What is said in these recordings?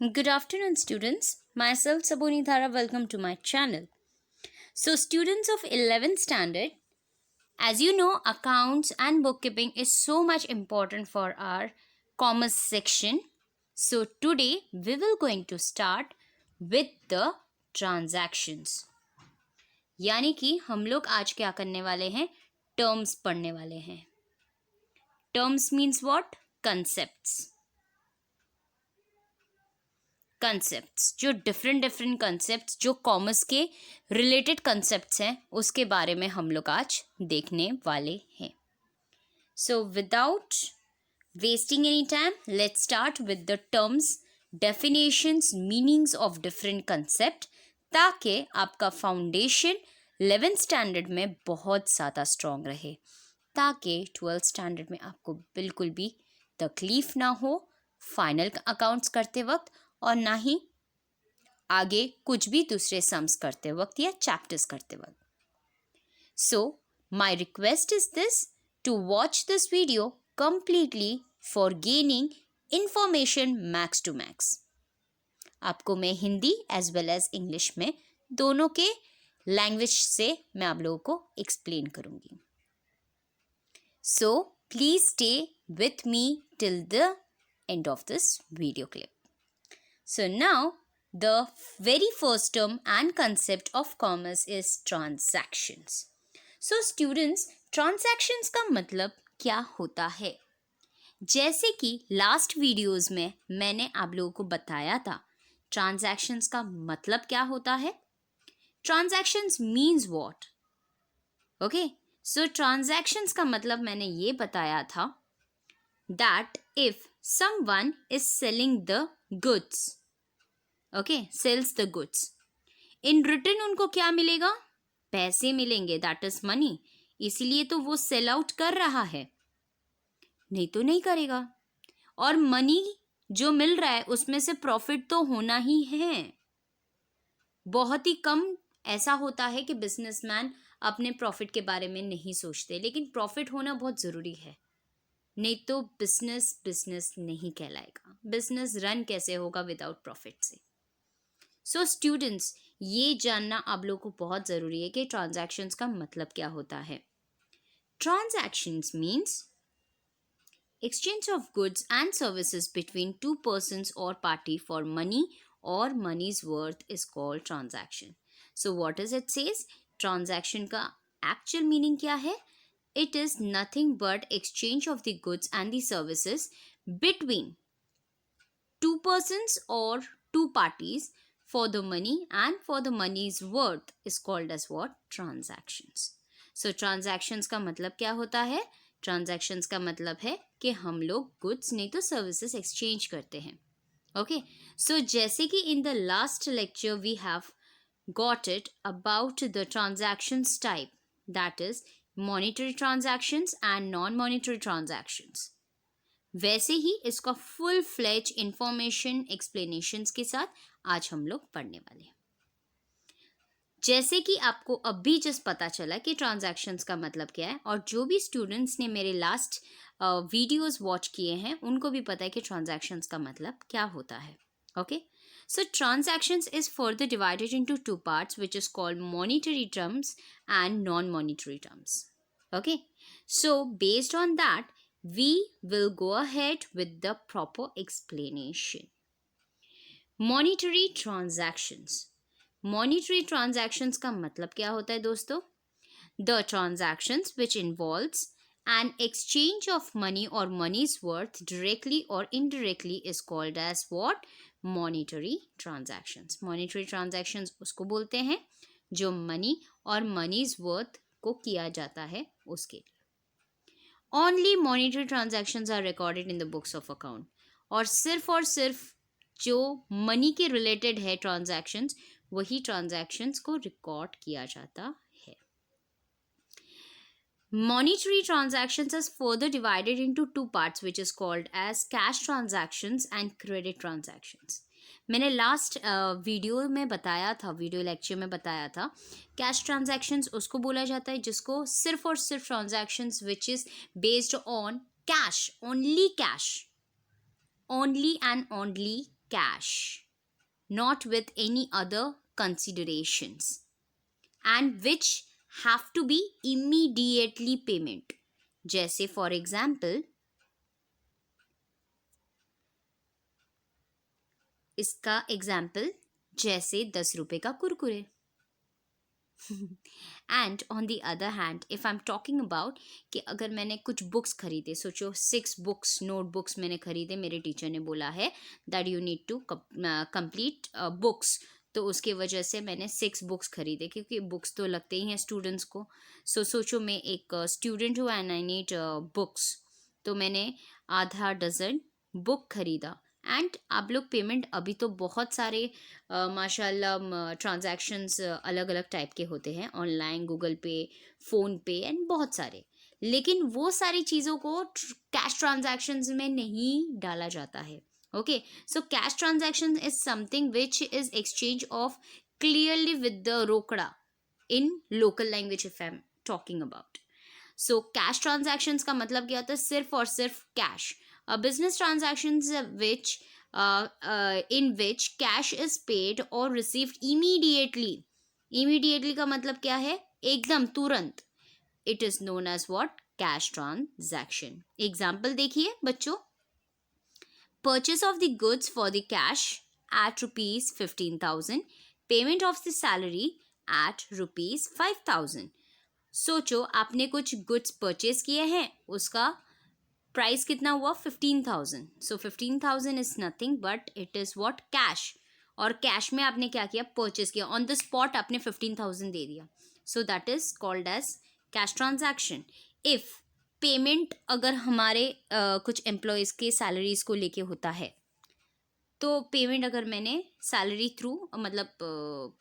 Good afternoon, students. Myself, Saboni Dhara, welcome to my channel. So, students of 11th standard, as you know, accounts and bookkeeping is so much important for our commerce section. So, today we will going to start with the transactions. यानी कि हम लोग आज क्या करने वाले हैं? Terms पढ़ने वाले हैं. Terms means what? कंसेप्ट्स जो डिफरेंट कंसेप्ट्स जो कॉमर्स के रिलेटेड कंसेप्ट्स हैं उसके बारे में हम लोग आज देखने वाले हैं. So without wasting any time let's start with the terms, definitions, meanings of different concept, ताकि आपका फाउंडेशन 11th स्टैंडर्ड में बहुत ज़्यादा स्ट्रॉन्ग रहे, ताकि 12th स्टैंडर्ड में आपको बिल्कुल भी तकलीफ ना हो फाइनल अकाउंट्स करते वक्त, और ना ही आगे कुछ भी दूसरे सम्स करते वक्त या चैप्टर्स करते वक्त. So my request is this to watch this video completely for gaining information max to max. आपको मैं Hindi as well as English में दोनों के लैंग्वेज से मैं आप लोगों को एक्सप्लेन करूंगी. So please stay with me till the end of this video clip. So now the very first term and concept of commerce is transactions. So students, transactions का मतलब क्या होता है? जैसे कि लास्ट वीडियोस में मैंने आप लोगों को बताया था, ट्रांजैक्शंस का मतलब क्या होता है? Transactions means what? Okay, so transactions का मतलब मैंने ये बताया था that if someone is selling the goods, okay, sales the goods, in return उनको क्या मिलेगा? पैसे मिलेंगे, दैट इज मनी. इसीलिए तो वो सेल आउट कर रहा है, नहीं तो नहीं करेगा. और मनी जो मिल रहा है उसमें से प्रॉफिट तो होना ही है. बहुत ही कम ऐसा होता है कि बिजनेसमैन अपने प्रॉफिट के बारे में नहीं सोचते, लेकिन प्रॉफिट होना बहुत ज़रूरी है, नहीं तो बिजनेस नहीं कहलाएगा. बिजनेस रन कैसे होगा विदाउट प्रॉफिट से? सो स्टूडेंट्स, ये जानना आप लोगों को बहुत ज़रूरी है कि ट्रांजैक्शंस का मतलब क्या होता है. Transactions means exchange of goods and services between two persons और पार्टी फॉर मनी और money's worth is called transaction. So what is it says? Transaction का एक्चुअल मीनिंग क्या है? It is nothing but exchange of the goods and the services between two persons और two parties for the money and for the money's worth is called as what? Transactions. So transactions का मतलब क्या होता है? Transactions का मतलब है कि हम लोग goods नहीं तो services exchange करते हैं. Okay, so जैसे कि in the last lecture we have got it about the transactions type, that is monetary transactions and non-monetary transactions. वैसे ही इसका फुल फ्लेज इंफॉर्मेशन एक्सप्लेनेशंस के साथ आज हम लोग पढ़ने वाले हैं. जैसे कि आपको अभी जस्ट पता चला कि ट्रांजैक्शंस का मतलब क्या है, और जो भी स्टूडेंट्स ने मेरे लास्ट वीडियोस वॉच किए हैं उनको भी पता है कि ट्रांजैक्शंस का मतलब क्या होता है. Okay, so transactions is further divided into two parts which is called monetary terms and non monetary terms. Okay, so based on that we will go ahead with the proper explanation. Monetary transactions. Monetary transactions का मतलब क्या होता है दोस्तों? The transactions which involves an exchange of money or money's worth directly or indirectly is called as what? Monetary transactions. Monetary transactions उसको बोलते हैं जो money और money's worth को किया जाता है उसके. Only monetary transactions are recorded in the books of account. और सिर्फ जो मनी के रिलेटेड है ट्रांजैक्शंस, वही ट्रांजैक्शंस को रिकॉर्ड किया जाता है. Monetary transactions is further divided into two parts which is called as cash transactions and credit transactions. मैंने लास्ट वीडियो में बताया था, वीडियो लेक्चर में बताया था, कैश ट्रांजैक्शंस उसको बोला जाता है जिसको सिर्फ और सिर्फ transactions which is based on cash, only and only cash, not with any other considerations, and which have to be immediately payment. जैसे फॉर एग्जाम्पल, इसका एग्जाम्पल जैसे 10 रुपए का Kurkure. And on the other hand if I am talking about कि अगर मैंने कुछ books खरीदे, सोचो 6 बुक्स, नोटबुक्स मैंने खरीदे, मेरे टीचर ने बोला है that you need to complete books, तो उसके वजह से मैंने 6 बुक्स खरीदे, क्योंकि बुक्स तो लगते ही हैं स्टूडेंट्स को. सोचो मैं एक स्टूडेंट हूँ एंड आई नीड बुक्स, तो मैंने आधा डजन बुक खरीदा. एंड आप लोग पेमेंट, अभी तो बहुत सारे माशाल्लाह ट्रांजैक्शंस अलग अलग टाइप के होते हैं, ऑनलाइन, गूगल पे, फ़ोन पे एंड बहुत सारे, लेकिन वो सारी चीज़ों को कैश ट्रांजैक्शंस में नहीं डाला जाता है. Okay, so cash transaction is something which is exchange of clearly with the rokda in local language if I am talking about. So cash transactions का मतलब क्या होता है? सिर्फ और सिर्फ cash. Business transactions in which cash is paid or received immediately. Immediately का मतलब क्या है? एकदम, तुरंत. It is known as what? Cash transaction. Example देखिए बच्चों. Purchase of the goods for the cash at rupees 15,000. Payment of the salary at rupees 5,000. सोचो आपने कुछ गुड्स परचेज किए हैं, उसका प्राइस कितना हुआ? 15,000. सो 15,000 is nothing but it is what? Cash. और कैश में आपने क्या किया? परचेज किया, ऑन द स्पॉट आपने 15,000 दे दिया. So that is called as cash transaction. If payment अगर हमारे कुछ एम्प्लॉयज़ के सैलरीज को लेके होता है, तो पेमेंट अगर मैंने सैलरी थ्रू मतलब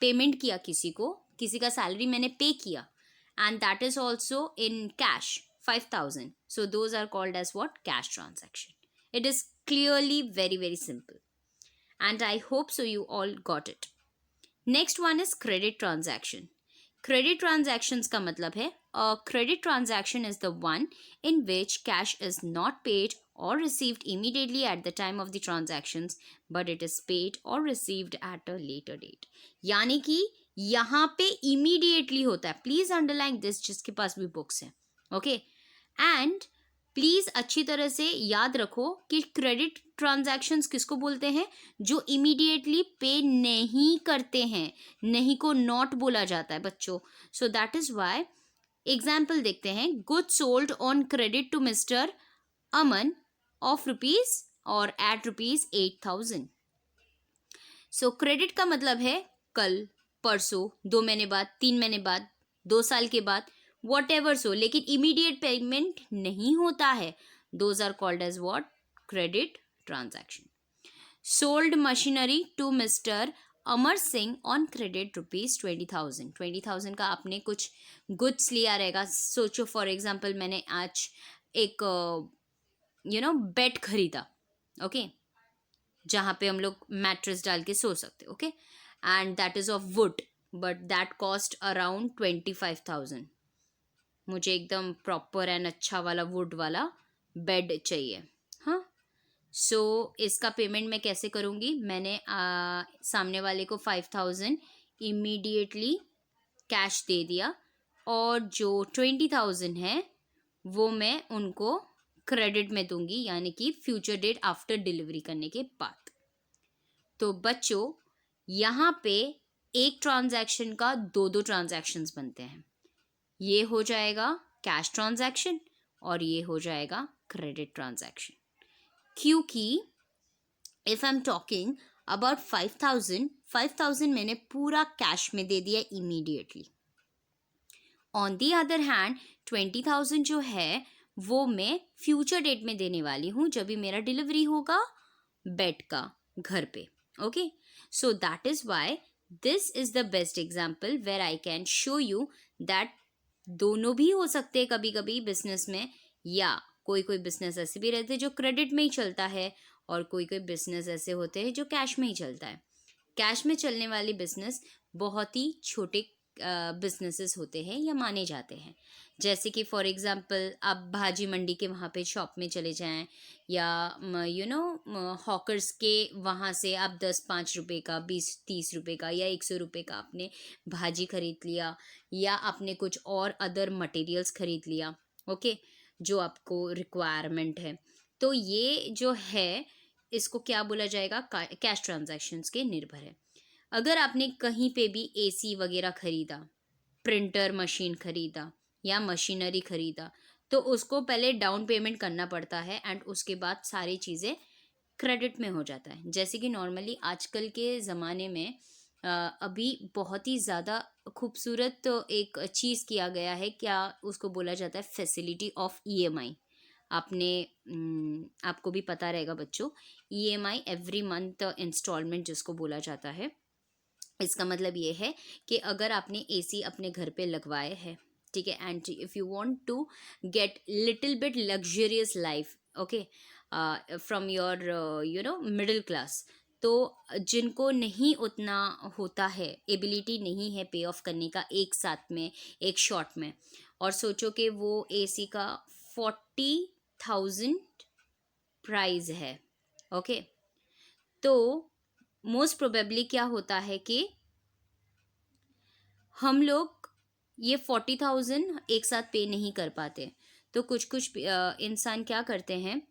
पेमेंट किया किसी को, किसी का सैलरी मैंने पे किया, and that is also in cash 5,000. So those are called as what? Cash transaction. It is clearly very simple, and I hope so you all got it. Next one is credit transaction. Credit transactions का मतलब है a credit transaction is the one in which cash is not paid or received immediately at the time of the transactions, but it is paid or received at a later date. यानी कि यहाँ पे immediately होता है. Please underline this, जिसके पास भी books हैं. Okay, and please अच्छी तरह से याद रखो कि क्रेडिट ट्रांजैक्शंस किसको बोलते हैं? जो इमीडिएटली पे नहीं करते हैं, नहीं को नॉट बोला जाता है बच्चों. So that is why example देखते हैं. Goods sold on credit to mister Aman of rupees और एट रुपीज 8,000. सो क्रेडिट का मतलब है कल, परसों, 2 महीने बाद, 3 महीने बाद, 2 साल के बाद, वॉट एवर सो, लेकिन इमीडिएट पेमेंट नहीं होता है. Those are called as what? Credit transaction. Sold machinery to mister Amar Singh on credit rupees 20,000. 20,000 का आपने कुछ गुड्स लिया रहेगा. सोचो फॉर एग्जाम्पल मैंने आज एक बेड खरीदा. ओके, जहाँ पे हम लोग मैट्रेस डाल के सो सकते. Okay, and that is of wood but that cost around 25,000. मुझे एकदम प्रॉपर एंड अच्छा वाला वुड वाला बेड चाहिए. हाँ, सो इसका पेमेंट मैं कैसे करूँगी? मैंने सामने वाले को 5,000 इमीडिएटली कैश दे दिया, और जो 20,000 है वो मैं उनको क्रेडिट में दूंगी, यानी कि फ्यूचर डेट आफ्टर डिलीवरी करने के बाद. तो बच्चों, यहाँ पे एक ट्रांजैक्शन का 2 ट्रांजैक्शंस बनते हैं. ये हो जाएगा कैश ट्रांजैक्शन और ये हो जाएगा क्रेडिट ट्रांजैक्शन. क्योंकि if I am talking about 5,000 मैंने पूरा कैश में दे दिया immediately. On the other hand 20,000 जो है वो मैं फ्यूचर डेट में देने वाली हूँ, जब भी मेरा डिलीवरी होगा बेड का घर पे. Okay, so that is why this is the best example where I can show you that दोनों भी हो सकते हैं कभी कभी बिजनेस में, या कोई बिजनेस ऐसे भी रहते हैं जो क्रेडिट में ही चलता है, और कोई बिजनेस ऐसे होते हैं जो कैश में ही चलता है. कैश में चलने वाली बिजनेस बहुत ही छोटे बिजनेसेस होते हैं या माने जाते हैं। जैसे कि फॉर एग्जांपल आप भाजी मंडी के वहाँ पे शॉप में चले जाएं, या हॉकर्स के वहाँ से आप 10-5 रुपए का, 20-30 रुपए का या 100 रुपए का आपने भाजी खरीद लिया, या आपने कुछ और अदर मटेरियल्स खरीद लिया, ओके, जो आपको रिक्वायरमेंट है। तो ये जो है, इसको क्या बोला जाएगा, कैश ट्रांजैक्शंस के निर्भर है। अगर आपने कहीं पे भी एसी वगैरह खरीदा, प्रिंटर मशीन खरीदा या मशीनरी खरीदा, तो उसको पहले डाउन पेमेंट करना पड़ता है एंड उसके बाद सारी चीज़ें क्रेडिट में हो जाता है। जैसे कि नॉर्मली आजकल के ज़माने में अभी बहुत ही ज़्यादा खूबसूरत एक चीज़ किया गया है, क्या उसको बोला जाता है, फैसिलिटी ऑफ ईएमआई। आपको भी पता रहेगा बच्चों, ईएमआई एवरी मंथ इंस्टॉलमेंट जिसको बोला जाता है। इसका मतलब ये है कि अगर आपने एसी अपने घर पे लगवाए है, ठीक है, and if you want to get little bit luxurious life, okay, from your middle class, तो जिनको नहीं उतना होता है, एबिलिटी नहीं है पे ऑफ करने का एक साथ में, एक शॉट में, और सोचो कि वो एसी का 40,000 प्राइस है, ओके, तो मोस्ट प्रोबेबली क्या होता है कि हम लोग ये 40,000 एक साथ पे नहीं कर पाते। तो कुछ कुछ इंसान क्या करते हैं,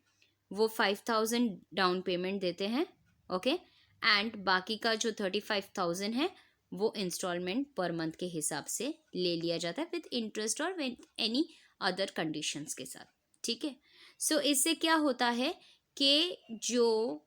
वो 5,000 डाउन पेमेंट देते हैं, ओके, एंड बाकी का जो 35,000 है वो इंस्टॉलमेंट पर मंथ के हिसाब से ले लिया जाता है, विद इंटरेस्ट और विद एनी अदर कंडीशंस के साथ, ठीक है। सो इससे क्या होता है कि जो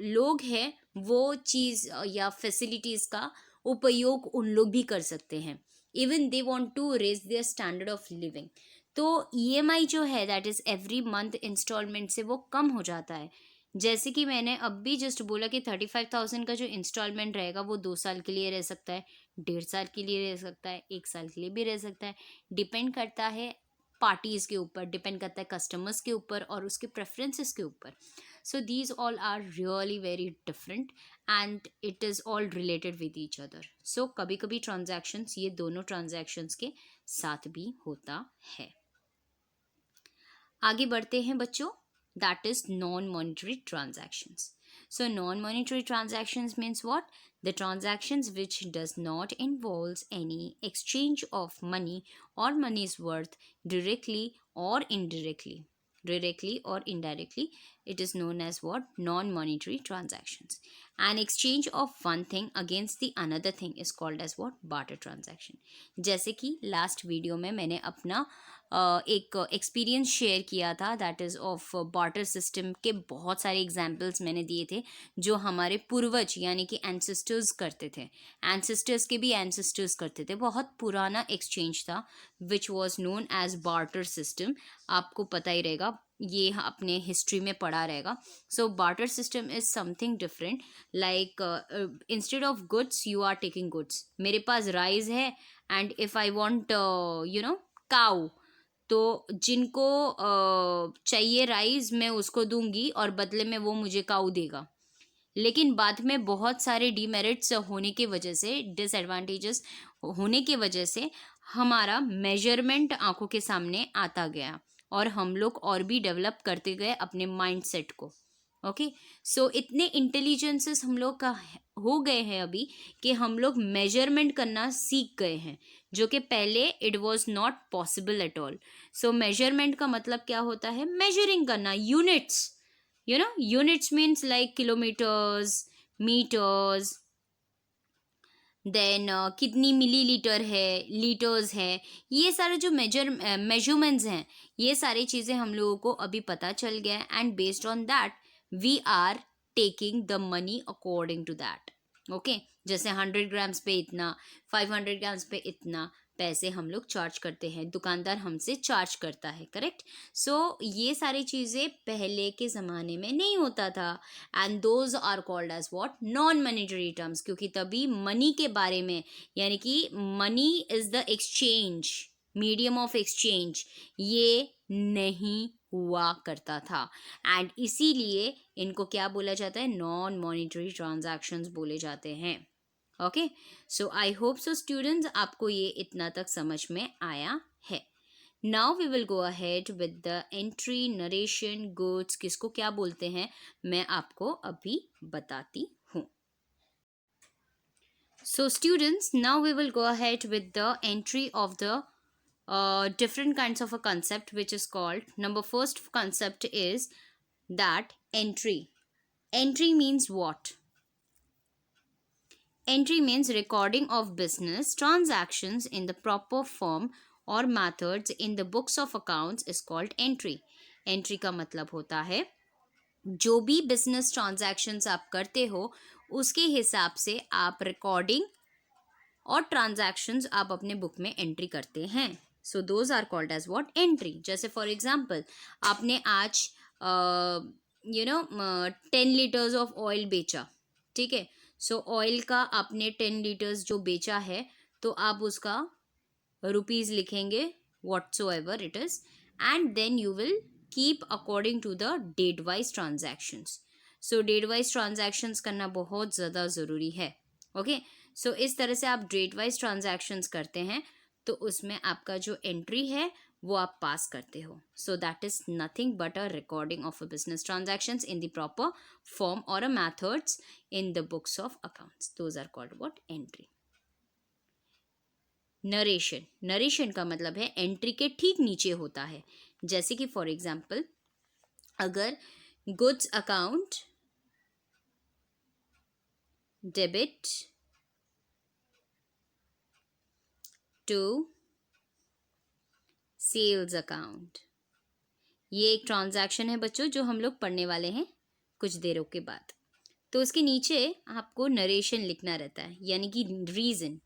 लोग हैं वो चीज़ या फैसिलिटीज़ का उपयोग उन लोग भी कर सकते हैं, even they want to raise their standard of living. तो ईएमआई जो है, that is every month instalment से वो कम हो जाता है। जैसे कि मैंने अब भी जस्ट बोला कि 35,000 का जो इंस्टॉलमेंट रहेगा वो 2 साल के लिए रह सकता है, 1.5 साल के लिए रह सकता है, 1 साल के लिए भी रह सकता है। डिपेंड करता है पार्टीज़ के ऊपर, डिपेंड करता है कस्टमर्स के ऊपर और उसके प्रेफरेंसेस के ऊपर। So these all are really very different and it is all related with each other. So कभी कभी ट्रांजैक्शंस, ये दोनों ट्रांजैक्शंस के साथ भी होता है। आगे बढ़ते हैं बच्चों, that is non monetary transactions. So non monetary transactions means what, the transactions which does not involves any exchange of money or money's worth directly or indirectly, it is known as what, non-monetary transactions. An exchange of one thing against the another thing is called as what, barter transaction. जैसे कि last video में मैंने अपना एक experience share किया था, that is of barter system के बहुत सारे एग्जांपल्स मैंने दिए थे जो हमारे पूर्वज यानी कि एंसेस्टर्स करते थे, एंसेस्टर्स के भी एंसेस्टर्स करते थे। बहुत पुराना एक्सचेंज था which was known as barter system. आपको पता ही रहेगा, ये अपने हिस्ट्री में पढ़ा रहेगा। So barter system is something different, like instead of goods you are taking goods. मेरे पास राइस है and if I want cow, तो जिनको चाहिए राइस मैं उसको दूंगी और बदले में वो मुझे काऊ देगा। लेकिन बाद में बहुत सारे डीमेरिट्स होने की वजह से, डिसएडवांटेजेस होने की वजह से हमारा मेजरमेंट आंखों के सामने आता गया और हम लोग और भी डेवलप करते गए अपने माइंडसेट को। ओके, सो इतने इंटेलिजेंसेस हम लोग का हो गए हैं अभी कि हम लोग मेजरमेंट करना सीख गए हैं, जो कि पहले it was not possible at all. So measurement का मतलब क्या होता है, मेजरिंग करना, units, units means like kilometers, meters, then कितनी मिलीलीटर है, लीटर्स है, ये सारे जो मेजरमेंट्स हैं, ये सारी चीज़ें हम लोगों को अभी पता चल गया and based on that we are taking the money according to that. Okay, जैसे 100 ग्राम्स पे इतना, 500 ग्राम्स पे इतना पैसे हम लोग चार्ज करते हैं, दुकानदार हमसे चार्ज करता है, करेक्ट। सो ये सारी चीज़ें पहले के ज़माने में नहीं होता था and those are called as what, non monetary terms, क्योंकि तभी मनी के बारे में, यानी कि money is the exchange, medium of exchange, ये नहीं हुआ करता था एंड इसीलिए इनको क्या बोला जाता है, नॉन मॉनिटरी ट्रांजैक्शंस बोले जाते हैं। Okay, so I hope so students आपको ये इतना तक समझ में आया है. Now we will go ahead with the entry, narration, goods किसको क्या बोलते हैं मैं आपको अभी बताती हूँ. So students, now we will go ahead with the entry of the different kinds of a concept which is called, number first concept is that entry. Entry means what? Entry means recording of business transactions in the proper form or methods in the books of accounts is called entry. Entry का मतलब होता है जो भी business transactions आप करते हो उसके हिसाब से आप रिकॉर्डिंग और ट्रांजैक्शंस आप अपने बुक में एंट्री करते हैं. So those are called as what? Entry. जैसे फॉर एग्जांपल आपने आज 10 लीटर्स ऑफ ऑयल बेचा, ठीक है. सो ऑयल का आपने 10 लीटर्स जो बेचा है तो आप उसका रुपीज लिखेंगे whatsoever it is, and then you will keep according to the date wise transactions. So date wise transactions करना बहुत ज़्यादा ज़रूरी है. ओके, सो इस तरह से आप डेट वाइज ट्रांजैक्शंस करते हैं तो उसमें आपका जो एंट्री है वो आप पास करते हो. So that is nothing but a recording of a business transactions in the proper form और a methods in the books of accounts. Those are called what? Entry. Narration. Narration का मतलब है entry के ठीक नीचे होता है. जैसे कि फॉर एग्जाम्पल अगर goods account debit to sales account, ये एक ट्रांजैक्शन है बच्चों जो हम लोग पढ़ने वाले हैं कुछ देरों के बाद. तो उसके नीचे आपको नरेशन लिखना रहता है, यानी कि रीज़न.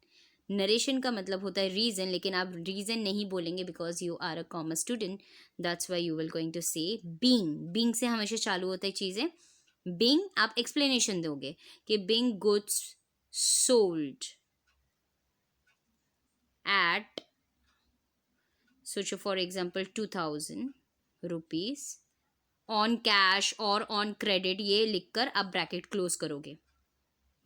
नरेशन का मतलब होता है रीज़न, लेकिन आप रीज़न नहीं बोलेंगे because you are a commerce student. That's why you will going to say being. Being से हमेशा चालू होता है चीज़ें. बीइंग आप एक्सप्लेनेशन दोगे कि being goods sold at, so for example 2000 rupees on cash और ऑन क्रेडिट, ये लिखकर आप ब्रैकेट क्लोज करोगे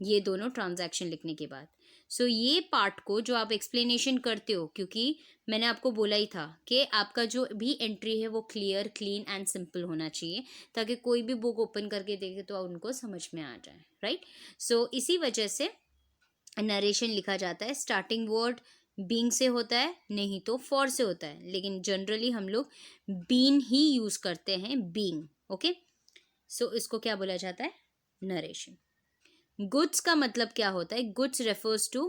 ये दोनों ट्रांजैक्शन लिखने के बाद. सो ये पार्ट को जो आप एक्सप्लेनेशन करते हो, क्योंकि मैंने आपको बोला ही था कि आपका जो भी एंट्री है वो क्लियर, क्लीन एंड सिंपल होना चाहिए ताकि कोई भी बुक ओपन करके देखे तो उनको समझ में आ जाए, राइट. सो इसी वजह से नरेशन लिखा जाता है. स्टार्टिंग वर्ड बीइंग से होता है, नहीं तो फॉर से होता है, लेकिन जनरली हम लोग बीन ही यूज करते हैं, बीइंग. ओके, सो इसको क्या बोला जाता है? नरेशन. गुड्स का मतलब क्या होता है? Goods refers to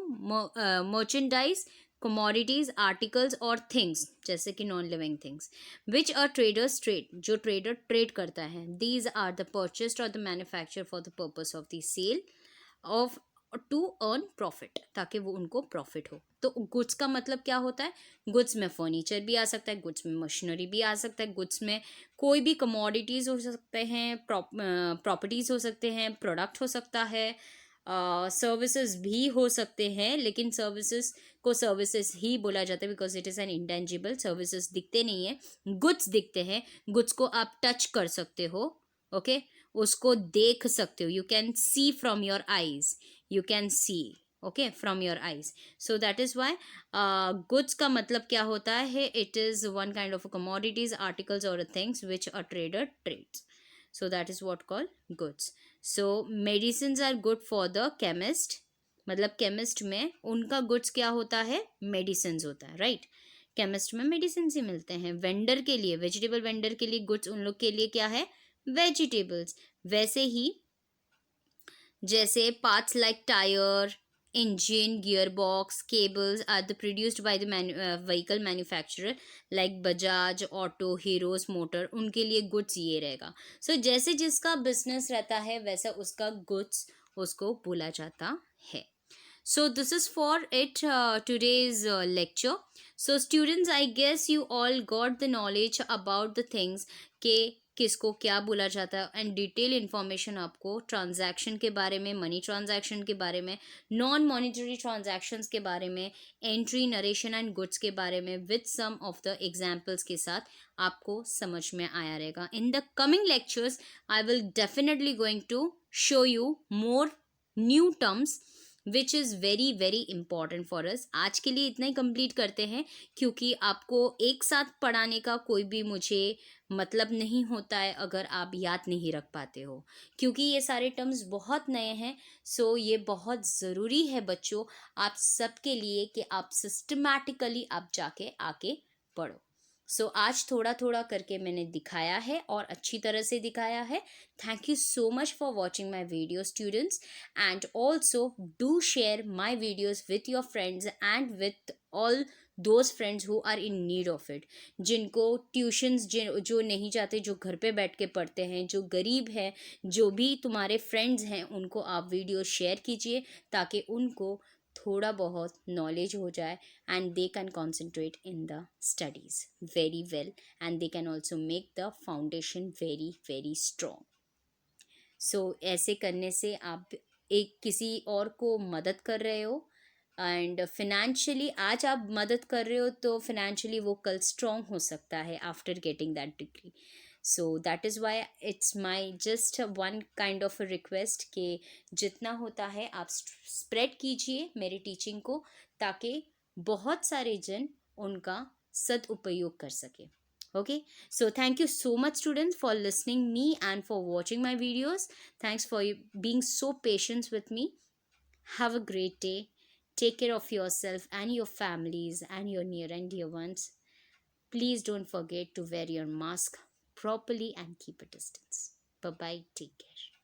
merchandise, commodities, articles और थिंग्स, जैसे कि non living things which a traders trade, जो ट्रेडर ट्रेड करता है. दीज आर द परचेस्ड और the manufacture for the purpose of the sale of to earn profit, ताकि वो उनको प्रॉफिट हो. तो गुड्स का मतलब क्या होता है? गुड्स में फर्नीचर भी आ सकता है, गुड्स में मशीनरी भी आ सकता है, गुड्स में कोई भी कमोडिटीज़ हो सकते हैं, प्रॉपर्टीज़ हो सकते हैं, प्रोडक्ट हो सकता है, सर्विसेज भी हो सकते हैं. लेकिन सर्विसेज को सर्विसेज ही बोला जाता है because it is an intangible. Services दिखते नहीं है, गुड्स दिखते हैं. गुड्स को आप टच कर सकते हो, ओके, उसको देख सकते हो. You can see from your eyes, you can see, okay, from your eyes. So that is why goods का मतलब क्या होता है? It is one kind of commodities, articles or things which a trader trades. So that is what called goods. So medicines are good for the chemist. मतलब chemist में उनका goods क्या होता है? medicines होता है, right? chemist में medicines ही मिलते हैं. vendor के लिए, vegetable vendor के लिए goods उन लोग के लिए क्या है? vegetables. वैसे ही जैसे parts like tyre, engine, gear box, cables are the produced by the vehicle manufacturer like Bajaj, auto, Hero's motor, उनके लिए गुड्स ये रहेगा. सो जैसे जिसका बिजनेस रहता है वैसा उसका गुड्स उसको बोला जाता है. So this is for it today's lecture. So students, I guess you all got the knowledge about the things के किसको क्या बोला जाता है एंड डिटेल इन्फॉर्मेशन आपको ट्रांजैक्शन के बारे में, मनी ट्रांजैक्शन के बारे में, नॉन मॉनिटरी ट्रांजैक्शंस के बारे में, एंट्री, नरेशन एंड गुड्स के बारे में with some of the examples के साथ आपको समझ में आया रहेगा. In the coming lectures I will definitely going to show you more new terms which is very very important for us. आज के लिए इतना ही कंप्लीट करते हैं, क्योंकि आपको एक साथ पढ़ाने का कोई भी मुझे मतलब नहीं होता है अगर आप याद नहीं रख पाते हो, क्योंकि ये सारे टर्म्स बहुत नए हैं। सो ये बहुत ज़रूरी है बच्चों आप सबके लिए कि आप सिस्टमैटिकली आप जाके आके पढ़ो। सो आज थोड़ा थोड़ा करके मैंने दिखाया है और अच्छी तरह से दिखाया है। Thank you so much for watching my video students, and also do share my videos with your friends and with all those friends who are in need of it, जिनको ट्यूशन्स जो नहीं जाते, जो घर पे बैठ के पढ़ते हैं, जो गरीब हैं, जो भी तुम्हारे फ्रेंड्स हैं, उनको आप वीडियो शेयर कीजिए ताकि उनको थोड़ा बहुत नॉलेज हो जाए and they can concentrate in the studies very well, and they can also make the foundation very very strong. So ऐसे करने से आप एक किसी और को मदद कर रहे हो, एंड फिनेंशियली आज आप मदद कर रहे हो तो फिनेंशियली वो कल स्ट्रॉन्ग हो सकता है after getting that degree. So that is why it's my just one kind of a request कि जितना होता है आप स्प्रेड कीजिए मेरी टीचिंग को, ताकि बहुत सारे जन उनका सदुपयोग कर सके। Okay, so thank you so much students for listening me and for watching my videos. Thanks for being so patient with me. Have a great day. Take care of yourself and your families and your near and dear ones. Please don't forget to wear your mask properly and keep a distance. Bye bye. Take care.